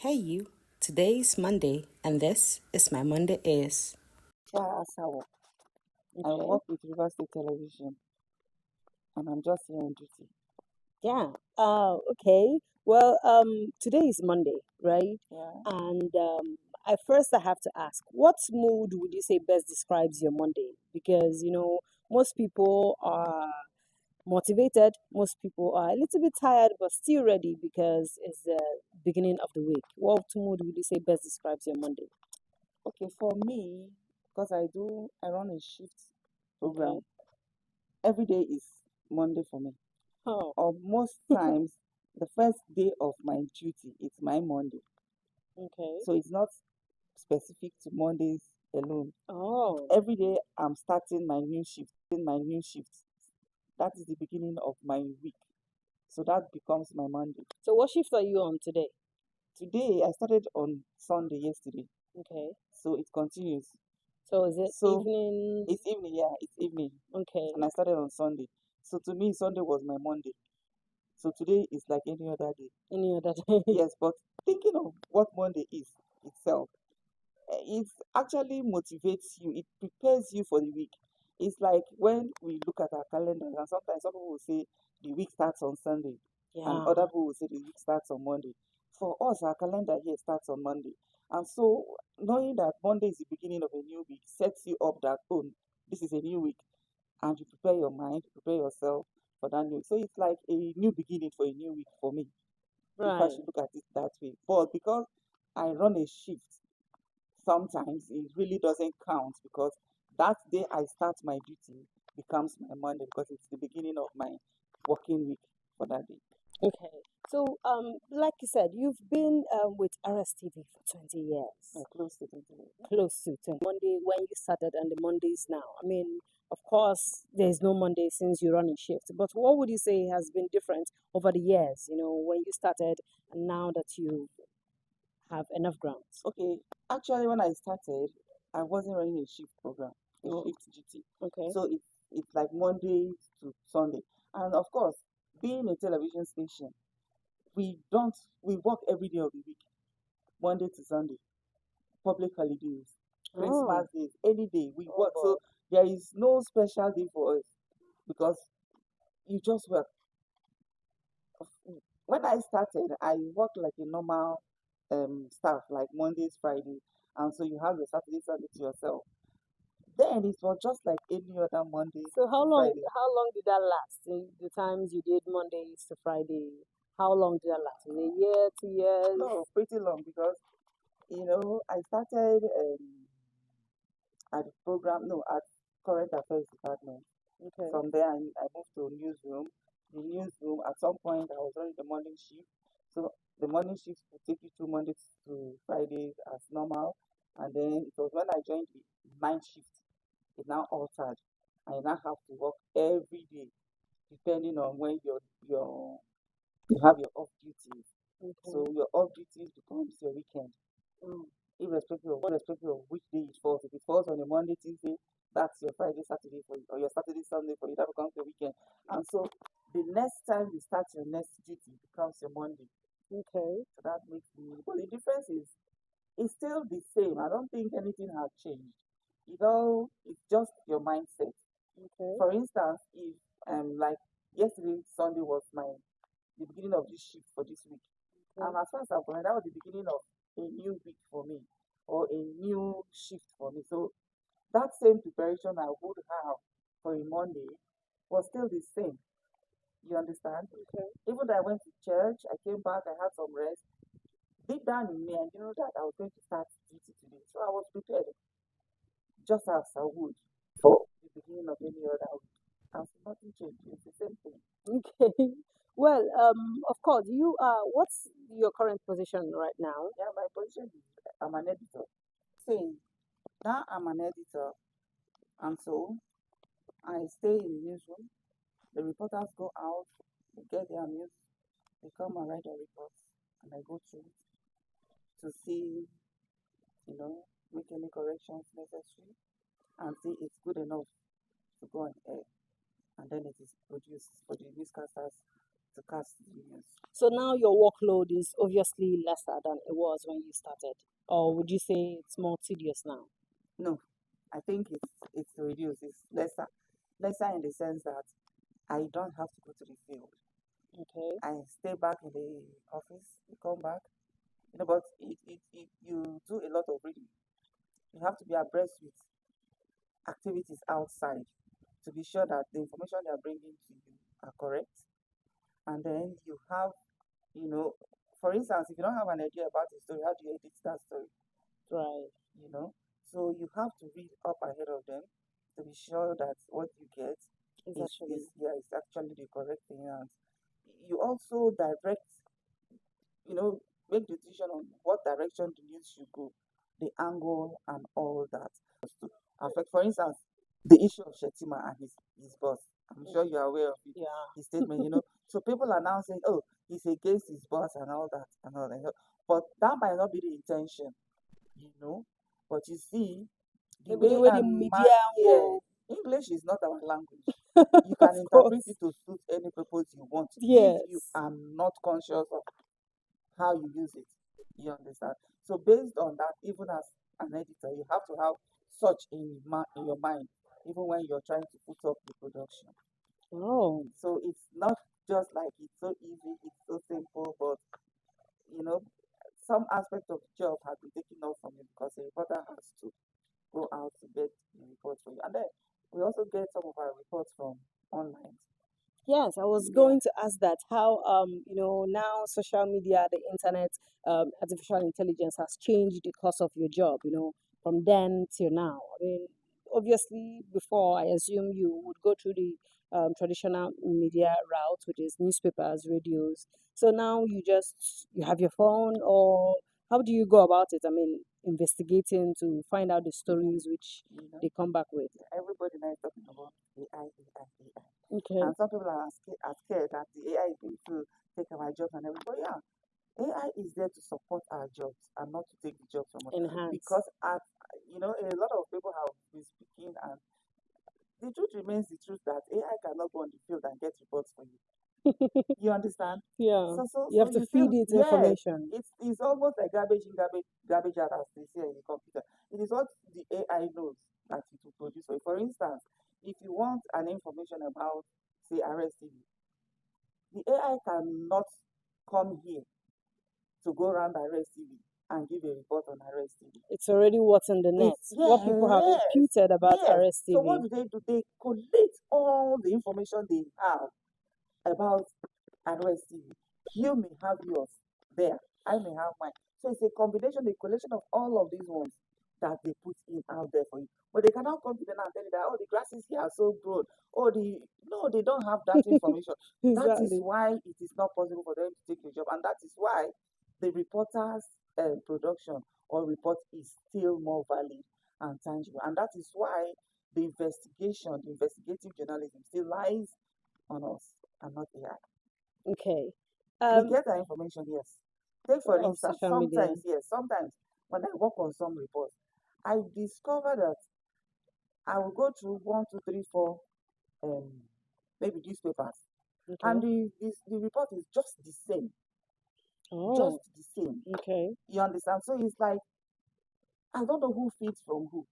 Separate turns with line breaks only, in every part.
Hey you, today is Monday and this is my Monday is.
Asawo. I
Okay.
work with River State Television and I'm just here on duty.
Yeah. Okay. Well, today is Monday, right?
Yeah.
And I have to ask, what mood would you say best describes your Monday? Because, most people are motivated, most people are a little bit tired, but still ready because it's the beginning of the week. What mood would you say best describes your Monday?
Okay, for me, because I run a shift program,
Okay.
every day is Monday for me.
Oh,
Or most times, the first day of my duty is my Monday.
okay.
So it's not specific to Mondays alone.
Oh,
Every day I'm starting my new shift. That is the beginning of my week. So that becomes my Monday.
so what shift are you on today?
Today I started on Sunday yesterday.
Okay.
So it continues.
So is it
So
evening?
it's evening, yeah, it's evening.
Okay.
And I started on Sunday. So to me, Sunday was my Monday. So today is like any other day.
Any other day?
Yes, but thinking of what Monday is itself, it actually motivates you. It prepares you for the week. It's like when we look at our calendar, and sometimes some people will say the week starts on Sunday, and
Yeah.
other people will say the week starts on Monday. For us, our calendar here starts on Monday. And so, knowing that Monday is the beginning of a new week sets you up that, oh, this is a new week. And you prepare your mind, prepare yourself for that new week. So, it's like a new beginning for a new week for me, if I
Right.
should look at it that way. But because I run a shift, sometimes it really doesn't count because that day I start my duty becomes my Monday because it's the beginning of my working week for that day.
Okay. So, like you said, you've been with RSTV for 20 years,
Close to 20 years.
close to 20. Monday when you started and the Mondays now. I mean, of course, there's no Monday since you run a shift. But what would you say has been different over the years? When you started and now that you have enough grounds.
Okay, actually, when I started, I wasn't running a shift program, a
Oh,
shift duty.
okay.
So it's like Monday to Sunday. And of course, being a television station, we don't we work every day of the week, Monday to Sunday, public holidays,
Oh,
Christmas days, any day we
oh
work.
boy.
So there is no special day for us because you just work. When I started, I worked like a normal staff, like Mondays, Fridays, and so you have your Saturday, Sunday to yourself. Then it was just like any other Monday
So
to Friday.
how long did that last? The times you did Mondays to Friday, how long did that last? Was it a year, 2 years?
No, pretty long because I started at the program, no, at current affairs department.
Okay.
From there, I moved to newsroom. The newsroom, at some point, I was running the morning shift. So the morning shift would take you through Mondays to Fridays as normal. And then it was when I joined the night shift, it now altered. I now have to work every day, depending on when you have your off duties. So
Okay.
your off duties becomes your weekend,
Mm.
irrespective of which day it falls. If it falls on a Monday, Tuesday, that's your Friday, Saturday for you, or your Saturday, Sunday for you. That becomes your weekend. And so the next time you start your next duty becomes your Monday.
Okay.
So that makes me. But the difference is it's still the same. I don't think anything has changed. It's just your mindset.
Okay.
For instance, if like yesterday, Sunday was the beginning of this shift for this week. And
Okay.
as far as I'm concerned, that was the beginning of a new week for me or a new shift for me. So that same preparation I would have for a Monday was still the same. You understand?
Okay.
Even though I went to church, I came back, I had some rest. Deep down in me, I knew that I was going to start duty today. So I was prepared, just as I would for the beginning of any other week. And so nothing changed. It's the same thing.
Okay. Well, of course, what's your current position right now?
Yeah, my position is I'm an editor. Same. Now I'm an editor, and so I stay in the newsroom. The reporters go out, they get their news, they come and write their reports, and I go through it to see, make any corrections necessary and see it's good enough to go on air. And then it is produced for the newscasters to cast the news.
So now your workload is obviously lesser than it was when you started, or would you say it's more tedious now?
No, I think it's reduced. It's lesser in the sense that I don't have to go to the field.
Okay.
I stay back in the office. You come back, but you do a lot of reading. You have to be abreast with activities outside to be sure that the information they are bringing to you are correct. And then you have, you know, for instance, if you don't have an idea about the story, how do you edit that story?
Right.
So you have to read up ahead of them to be sure that what you get
It's
is
actually
is actually the correct thing. And you also direct, make decision on what direction the news should go, the angle and all that to affect. For instance, the issue of Shetima and his boss. I'm sure you are aware of it,
yeah.
his statement. So people are now saying, oh, he's against his boss and all that and all that. But that might not be the intention, you know. But you see, the
Maybe the
way
way the
and
media
yeah,
will,
English is not our language. You
of
can interpret
course.
it to suit any purpose you want if you
Yes.
are not conscious of how you use it. You understand? So based on that, even as an editor, you have to have such in your mind, even when you're trying to put up the production.
Oh,
So it's not just like it's so easy, it's so simple, but you know, some aspect of the job has been taken off from you because the reporter has to go out to get the reports for you. And then we also get some of our reports from online.
yes, I was
Yeah.
going to ask that how now social media, the internet, artificial intelligence has changed the course of your job, from then till now. I mean, obviously before I assume you would go through the traditional media route, which is newspapers, radios. So now you have your phone, or how do you go about it? I mean, investigating to find out the stories which
You know,
they come back with.
everybody now is talking about AI, AI, AI.
Okay.
And some people are scared that the AI is going to take our jobs and everything. But yeah, AI is there to support our jobs and not to take the jobs from us.
Enhance.
Because a lot of people have been speaking, and the truth remains the truth that AI cannot go on the field and get reports for you. You understand?
Yeah,
So so
you
so
have to
you still,
feed it
yes,
information.
it's almost like garbage in, garbage out, as they say in the computer. It is what the AI knows that it will produce for you. For instance, if you want an information about, say, RSTV, the AI cannot come here to go around RSTV and give a report on RSTV.
It's already what's in the net.
It's
What people have
yes,
imputed about
yes. So what
RSTV.
do? They collate all the information they have about RSTV. You may have yours there. I may have mine. So it's a combination, a collection of all of these ones that they put in out there for you. But they cannot come to them and tell you that, oh, the grasses here are so grown. Oh, no, they don't have that information. That is
Exactly.
why it is not possible for them to take your job. And that is why the reporter's production or report is still more valid and tangible. And that is why the investigative journalism still lies on us and not AI.
Okay.
We
Um,
get our information, yes. Take for
of
instance,
social media.
sometimes when I work on some reports, I discover that I will go through one, two, three, four, um, maybe newspapers, and
Okay.
the report is just the same, just
Oh,
the same.
okay.
You understand? So it's like I don't know who feeds from who.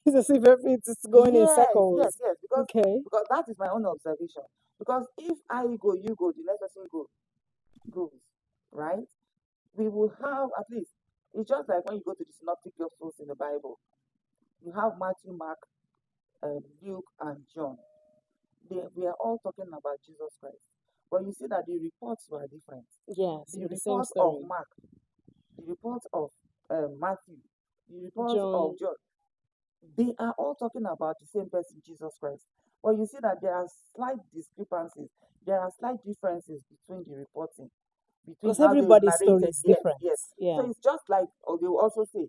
It's as if it's going in
Yes, yes,
circles.
yes.
Okay.
Because that is my own observation. Because if I go, you go, the next person goes, right? We will have at least, it's just like when you go to the synoptic gospels in the Bible, you have Matthew, Mark, Luke, and John. We are all talking about Jesus Christ. But you see that the reports were different.
Yes,
The
but the same
report of
story.
Mark, the report of Matthew, the report of
John.
John, they are all talking about the same person, Jesus Christ. But you see that there are slight discrepancies, there are slight differences between the reporting, between
Because
how they
everybody's story
narrated.
is
Yes,
different.
yes. So
Yeah.
it's just like, or they will also say,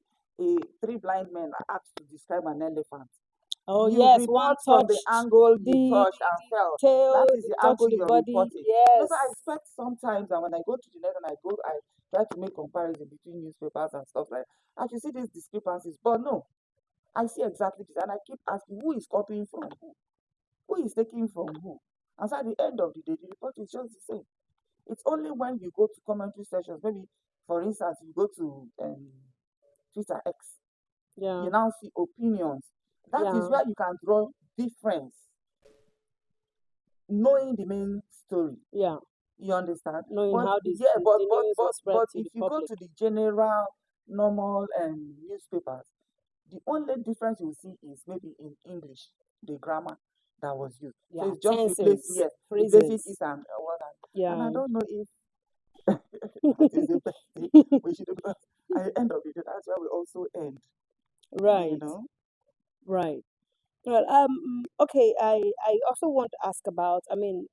three blind men are asked to describe an elephant.
Oh,
You
yes. One
report from the
touched
angle you
the
touched and felt.
tail,
That is the
touched
angle
the
you're
body.
reporting. So I
Yes.
expect sometimes that when I go to the net and I try to make comparison between newspapers and stuff like that, I should see these discrepancies. But no, I see exactly this, and I keep asking who is copying from who is taking from who. And so at the end of the day, the report is just the same. It's only when you go to commentary sessions, maybe for instance, you go to Twitter X,
Yeah.
you now see opinions. That is
Yeah.
where you can draw difference, knowing the main story.
Yeah.
You understand?
Knowing
But
how
yeah,
the news was spread to
if
the
you go
public.
to the general normal newspapers, the only difference you see is maybe in English, the grammar that was used. So
Yeah.
it's just replacing,
Tenses,
yes, replacing
phrases.
it and what and I
Yeah.
don't know if that is the best thing we should do, because at the end of the day, that's where we also end. You
Right.
know?
Right. Well, okay, I also want to ask about, I mean,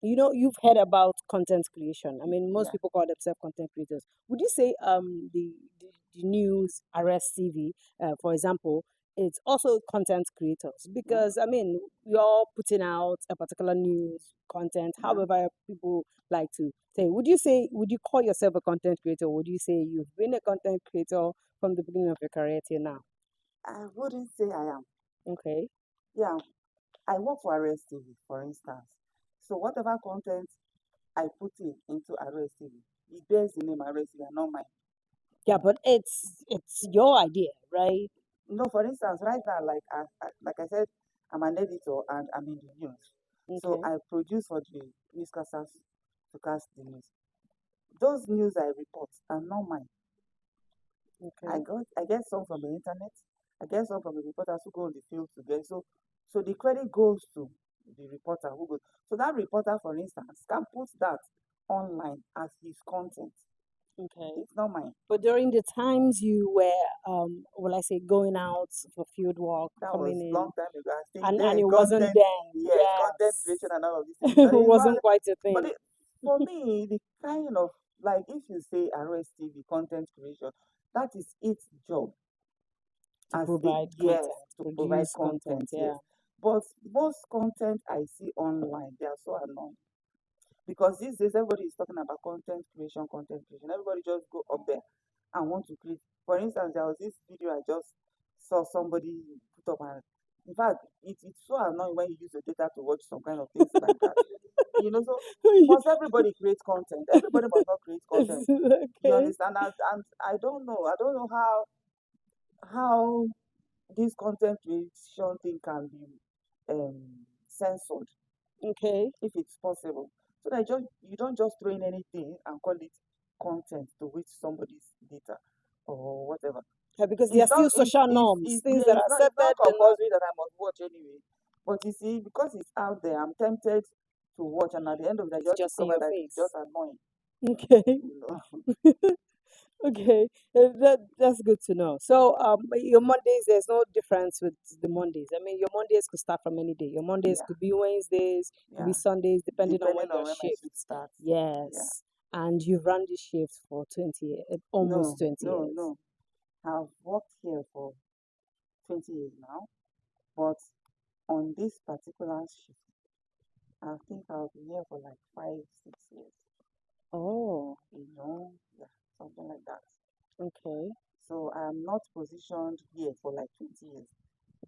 you've heard about content creation. I mean, most
Yeah.
people call themselves content creators. Would you say the news, RSTV, for example, it's also content creators?
Yeah.
Because I mean, you're putting out a particular news content,
Yeah.
however people like to say. Would you call yourself a content creator? Or would you say you've been a content creator from the beginning of your career till now?
I wouldn't say I am.
Okay.
Yeah. I work for RSTV, for instance. So whatever content I put in into RSTV, it bears the name RSTV and not mine.
Yeah, but it's your idea, right?
No, for instance, right now, like I said, I'm an editor and I'm in the news. So
Okay.
I produce for the newscasters to cast the news. Those news I report are not mine.
Okay.
I get some from the internet. I get some from the reporters who go on the field to get. So the credit goes to the reporter who goes. So that reporter, for instance, can put that online as his content.
Okay.
It's not mine.
But during the times you were, will I say, going out for field work,
That was
coming in,
long time ago. I think
and
then
it wasn't
content,
then,
yes, content
yes,
creation and all of these things.
it wasn't quite a
But
thing
for me, the kind of like if you say RSTV content creation, that is its job
to
as a
provide
yes
content,
to provide
produce content.
content, yes.
Yeah.
But most content I see online, they are so annoying. Because these days everybody is talking about content creation, content creation. Everybody just go up there and want to create. For instance, there was this video I just saw somebody put up, and in fact, it's so annoying when you use your data to watch some kind of things like that. So must everybody create content? Everybody must not create content. You
Okay.
understand? And I don't know. I don't know how this content creation thing can be censored
Okay.
if it's possible. So that you don't just throw in anything and call it content to which somebody's data or whatever.
Yeah, because there are still social norms, things that are
It's not
accepted and not.
compulsory that I must watch anyway. But you see, because it's out there, I'm tempted to watch, and at the end of the day, I
It's
just
just in
discover
your
that it's just
face.
annoying.
Okay.
You know.
Okay, that's good to know. So, your Mondays, there's no difference with the Mondays. I mean, your Mondays could start from any day. Your Mondays
Yeah,
could be Wednesdays, could be
yeah.
Sundays, depending on when
Depending
your
on when my shift
shift.
starts. Yeah.
Yes, and you've run this shift for 20, almost
No,
20
no,
years.
no. I've worked here for 20 years now, but on this particular shift, I think I'll be here for like 5, 6 years.
Oh,
Yeah, something like that.
okay.
So I'm not positioned here for like 20 years.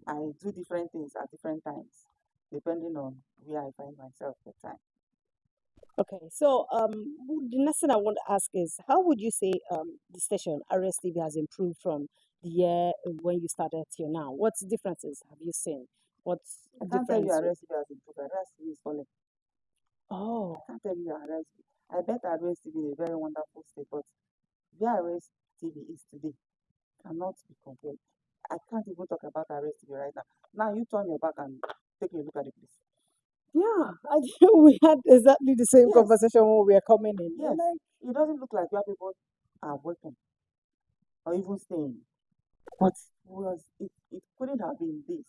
I do different things at different times, depending on where I find myself at the time.
Okay, so the next thing I want to ask is, how would you say the station RSTV has improved from the year when you started till now? What differences have you seen? What's
I can't tell you
difference with?
RSTV has improved. RSTV is falling. I
Oh,
can't tell you RSTV. I bet RSTV is a very wonderful state, but where RSTV is today cannot be compared. I can't even talk about RSTV right now. Now you turn your back and take a look at the place.
yeah, we had exactly the same
Yes,
conversation when we were coming in. We're
yes.
like,
It doesn't look like where people are working or even staying. But it couldn't have been this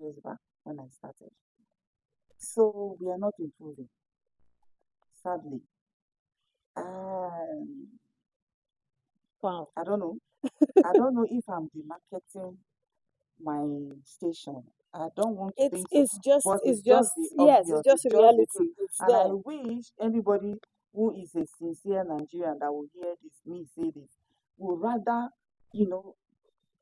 years back when I started. So we are not improving, sadly. Um,
wow,
I don't know. I don't know if I'm demarketing my station. I don't want to
it's
think so,
it's just
but
it's
it's just
just
the
yes, it's
obvious.
just
It's
a
just the truth.
reality. It's
And I
there.
wish anybody who is a sincere Nigerian that will hear this, me say this, would rather, you know,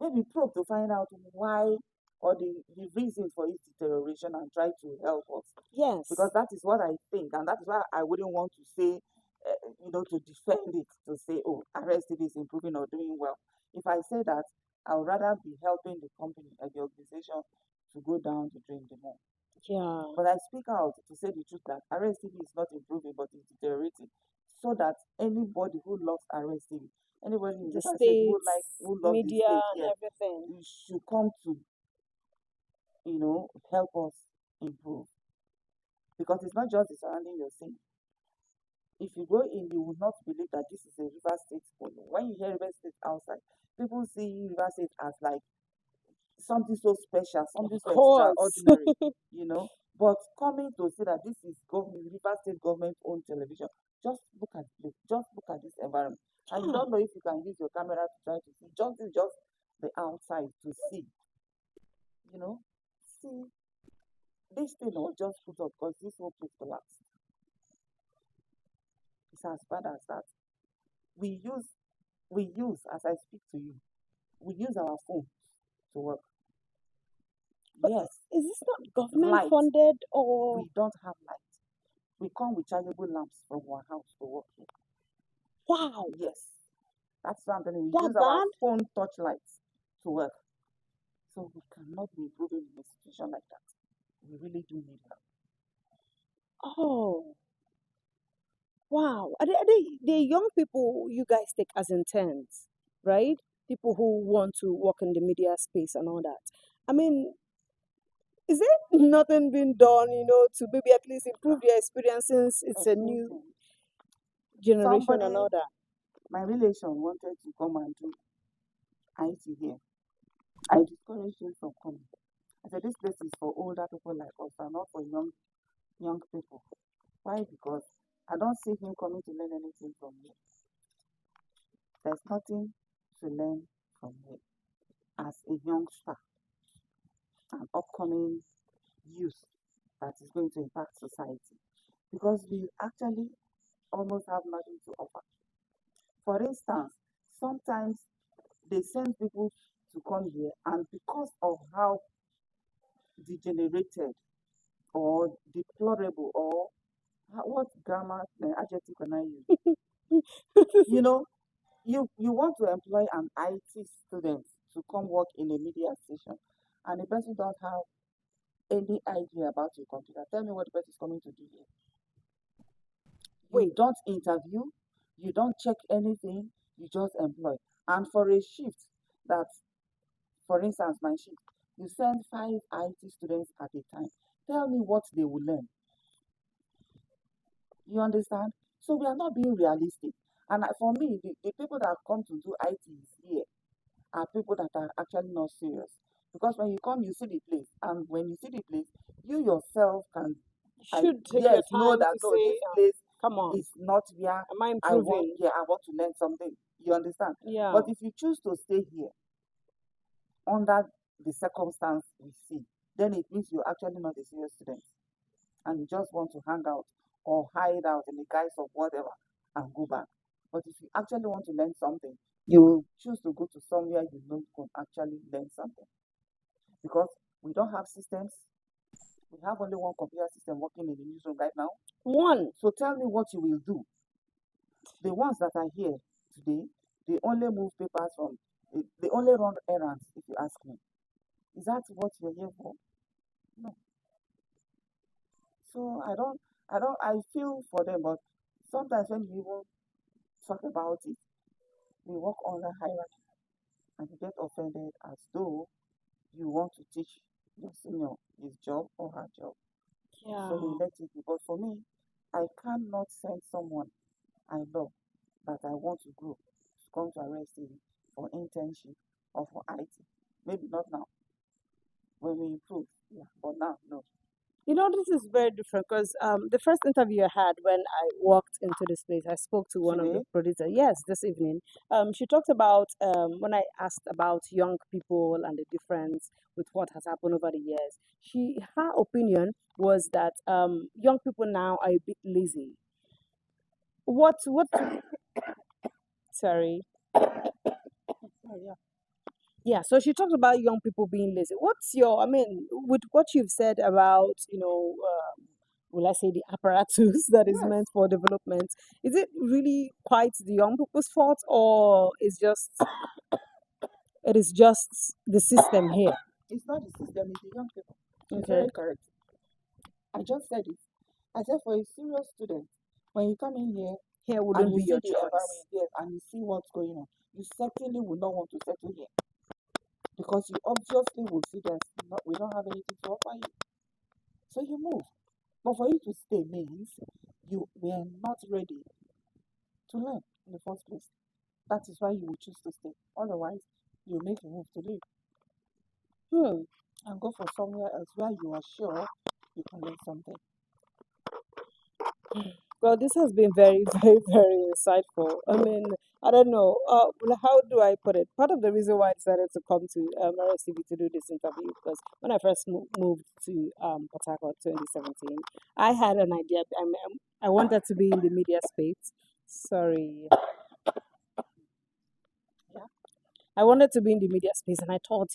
maybe probe to find out why or the reason for its deterioration and try to help us.
Yes.
Because that is what I think, and that is why I wouldn't want to say, to defend it, to say, oh, RSTV is improving or doing well. If I say that, I would rather be helping the company and the organization to go down the drain the more.
Yeah.
But I speak out to say the truth that RSTV is not improving, but it's deteriorating, so that anybody who loves RSTV, anybody in
The
River State who
states,
love the
media,
state,
and everything.
you should come to, help us improve. Because it's not just the surrounding you're seeing. If you go in, you will not believe that this is a River State polo. When you hear River State outside, people see River State as like something so special, something
Of
so
course.
extraordinary, you know. But coming to see that this is River State government owned television, just look at this, just look at this environment. And you
Yeah.
don't know if you can use your camera to try to see. Just the outside to see, you know. See, this thing was just put up because this whole place collapsed. It's as bad as that. We use as I speak to you, we use our phones to work.
But
Yes,
is this not government
light.
funded or
We don't have light. We come with chargeable lamps from our house to work here.
wow,
Yes, that's something we
that
use our
bad?
phone touch lights to work. So we cannot be improving in a situation like that. We really do need help.
Oh, wow. Are they the young people you guys take as interns, right? People who want to work in the media space and all that. I mean, is there nothing being done, to maybe at least improve their experience since it's a new
Everything.
generation and
Somebody,
all that?
my relation wanted to come and do IT here. I discouraged him from coming. I said, this place is for older people like us and not for young people. Why? Because I don't see him coming to learn anything from here. There's nothing to learn from here as a youngster, an upcoming youth that is going to impact society. Because we actually almost have nothing to offer. For instance, sometimes they send people to come here, and because of how degenerated or deplorable or what grammar adjective can I use? You know, you want to employ an IT student to come work in a media station, and the person don't have any idea about your computer. Tell me what the person is coming to do here. You
Wait,
don't interview, you don't check anything, you just employ. And for a shift that, for instance, my shift, you send 5 IT students at a time. Tell me what they will learn. You understand? So we are not being realistic. And for me, the people that come to do IT here are people that are actually not serious. Because when you come, you see the place. And when you see the place, you yourself can,
you should take your
yes, know
time
that
to
no,
say,
this place
come on,
is not where
am I improving?
I want to learn something. You understand?
Yeah.
But if you choose to stay here under the circumstance we see, then it means you're actually not a serious student and you just want to hang out or hide out in the guise of whatever and go back. But if you actually want to learn something, you choose to go to somewhere you know you can actually learn something. Because we don't have systems. We have only one computer system working in the newsroom right now.
One.
So tell me what you will do. The ones that are here today, they only move papers from, they only run errands, if you ask me. Is that what you're here for? No. So I feel for them, but sometimes when you even talk about it, we work on a hierarchy and you get offended as though you want to teach your senior his job or her job.
Yeah.
So we let it be. But for me, I cannot send someone I love that I want to grow to come to RSTV for internship or for IT. Maybe not now. When we improve, yeah. But now, no.
This is very different because the first interview I had when I walked into this place, I spoke to one of the
Today,
producers. Yes, this evening. She talked about when I asked about young people and the difference with what has happened over the years. Her opinion was that young people now are a bit lazy. What? Sorry.
oh yeah.
Yeah, so she talked about young people being lazy. What's your, I mean, with what you've said about, will I say the apparatus that is
Yes,
meant for development, is it really quite the young people's fault, or it is just the system here?
it's not the system, it's the young people. She's
Okay.
very correct. I just said it. I said for a serious student, when you come in here
Here
and
wouldn't
you
be
see
your
the
choice.
environment here and you see what's going on, you certainly will not want to settle here because you obviously will see that we don't have anything to offer you. So you move. But for you to stay means you were not ready to learn in the first place. That is why you will choose to stay. Otherwise, you make a move to leave
Hmm.
and go for somewhere else where you are sure you can learn something.
Well, this has been very, very, very insightful. I mean, I don't know. Well, how do I put it? Part of the reason why I decided to come to RSTV to do this interview, because when I first moved to Port Harcourt 2017, I had an idea. I wanted to be in the media space. Sorry.
Yeah.
I wanted to be in the media space, and I thought,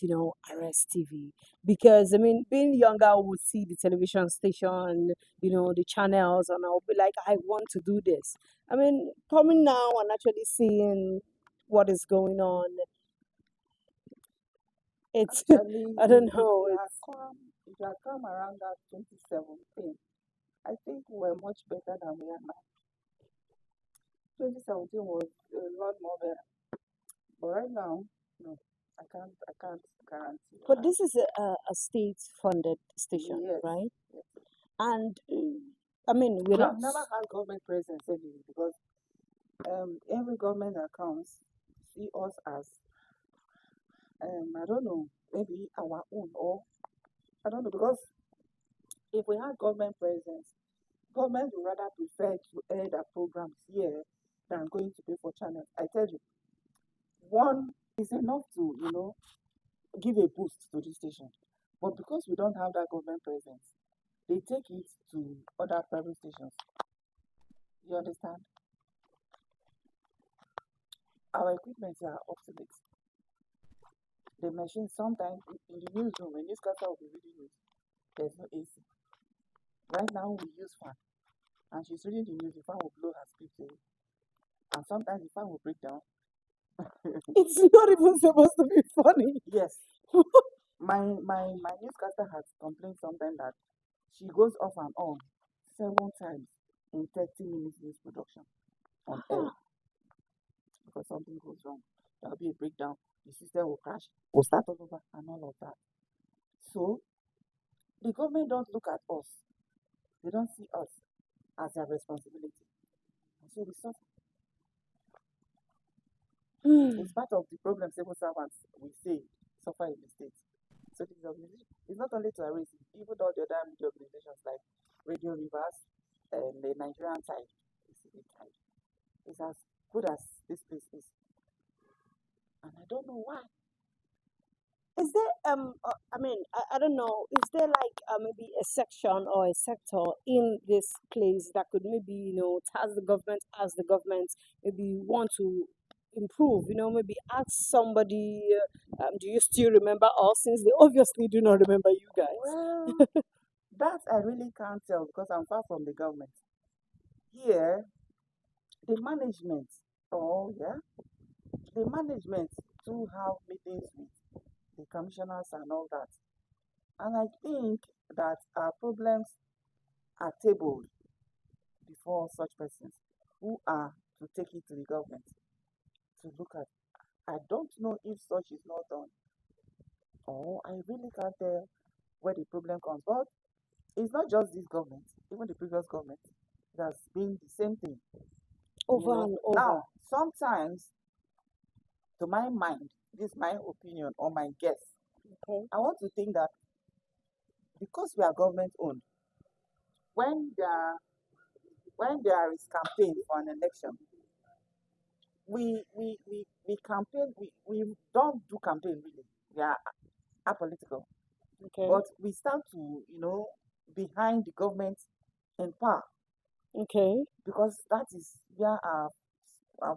RSTV, because I mean, being younger, I would see the television station, the channels, and I'll be like, I want to do this. I mean, coming now and actually seeing what is going on, it's,
Actually,
I don't know, it's,
if you had come around that 2017, I think we were much better than we are now. 2017 was a lot more better. But right now, no, I can't guarantee
but
that.
this is a state-funded station,
Yes,
right?
yes.
And I mean, we're
We
not.
have never had government presence anyway because every government that comes see us as I don't know, maybe our own or I don't know because if we had government presence, government would rather prefer to air their programs here than going to pay for channels. I tell you, one is enough to give a boost to this station, but because we don't have that government presence, they take it to other private stations. You understand? Our equipment are up to date. The machine sometimes in the newsroom when newscaster will be reading news, there's no AC. Right now we use fan, and she's reading the news. The fan will blow her speed to it, and sometimes the fan will break down.
It's not even supposed to be funny.
Yes, my newscaster has complained sometimes that she goes off and on 7 times in 30 minutes news production on air because something goes wrong. There'll be a breakdown. The system will crash. We'll start all over and all of that. So the government don't look at us. They don't see us as their responsibility. And so we suffer. It's part of the problem civil servants we say suffer in the states. So this organization it's not only to arrest even all the other media organizations like Radio Rivers and the Nigerian side, the tide. It's as good as this place is. And I don't know why.
Is there I mean I don't know, is there like maybe a section or a sector in this place that could maybe task the government maybe want to improve, maybe ask somebody, do you still remember us, since they obviously do not remember you guys.
Well, that I really can't tell because I'm far from the government. Here, the management, oh yeah, the management do have meetings with the commissioners and all that. And I think that our problems are tabled before such persons who are to take it to the government to look at. I don't know if such is not done, or I really can't tell where the problem comes. But it's not just this government, even the previous government, it has been the same thing.
Over and over.
Now, sometimes, to my mind, this is my opinion or my guess,
Okay.
I want to think that because we are government owned, when there when there is campaign for an election, we campaign we don't do campaign really. We are apolitical.
Okay.
But we stand to, behind the government in power
Okay.
because that is where our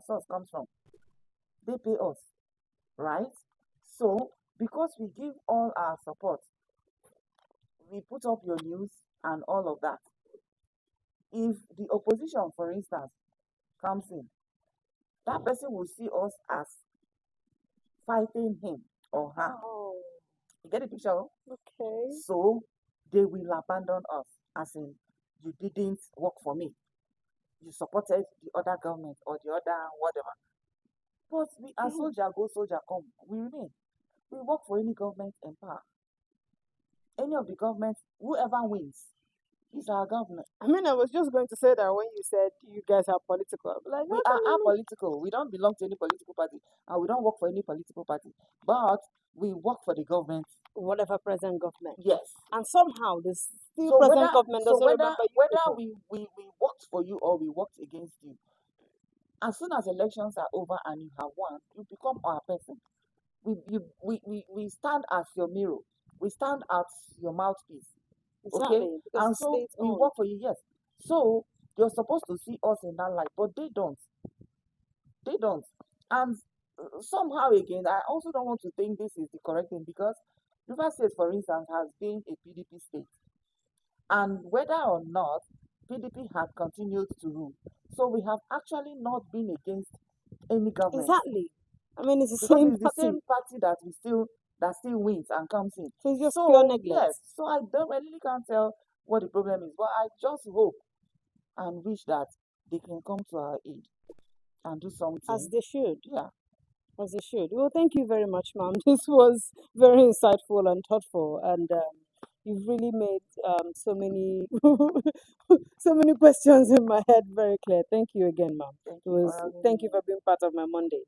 source comes from. They pay us, right? So, because we give all our support, we put up your news and all of that. If the opposition, for instance, comes in, that person will see us as fighting him or her.
Oh,
You get the picture?
okay.
So they will abandon us, as in, you didn't work for me. You supported the other government or the other whatever. But we are soldier go, soldier come. We remain. We work for any government in power. Any of the governments, whoever wins, is our government.
I mean, I was just going to say that when you said you guys are political, I'll be like,
We
how
are
come you mean
apolitical. We don't belong to any political party, and we don't work for any political party. But we work for the government.
whatever present government?
Yes.
And somehow this still
So
present
whether
government
so
doesn't
whether
remember you
whether
people.
we worked for you or we worked against you, as soon as elections are over and you have won, you become our person. We stand as your mirror. We stand as your mouthpiece. Okay?
Exactly, because
And
it's
so
state
we
owned.
work for you, yes. So you're supposed to see us in that light, but they don't. They don't. And somehow again, I also don't want to think this is the correct thing because River State, for instance, has been a PDP state. And whether or not PDP had continued to rule. So we have actually not been against any government
Exactly. I mean, it's the
because
same
it's the
party.
same party that still wins and comes in.
So it's just pure
So
neglect.
yes, so I really can't tell what the problem is, but I just hope and wish that they can come to our aid and do
As
something.
they should.
Yeah,
As they should. Well, thank you very much, ma'am. This was very insightful and thoughtful, and you've really made so many so many questions in my head very clear. Thank you again, ma'am.
thank
It
you for
was
having
thank you
me.
for being part of my Monday.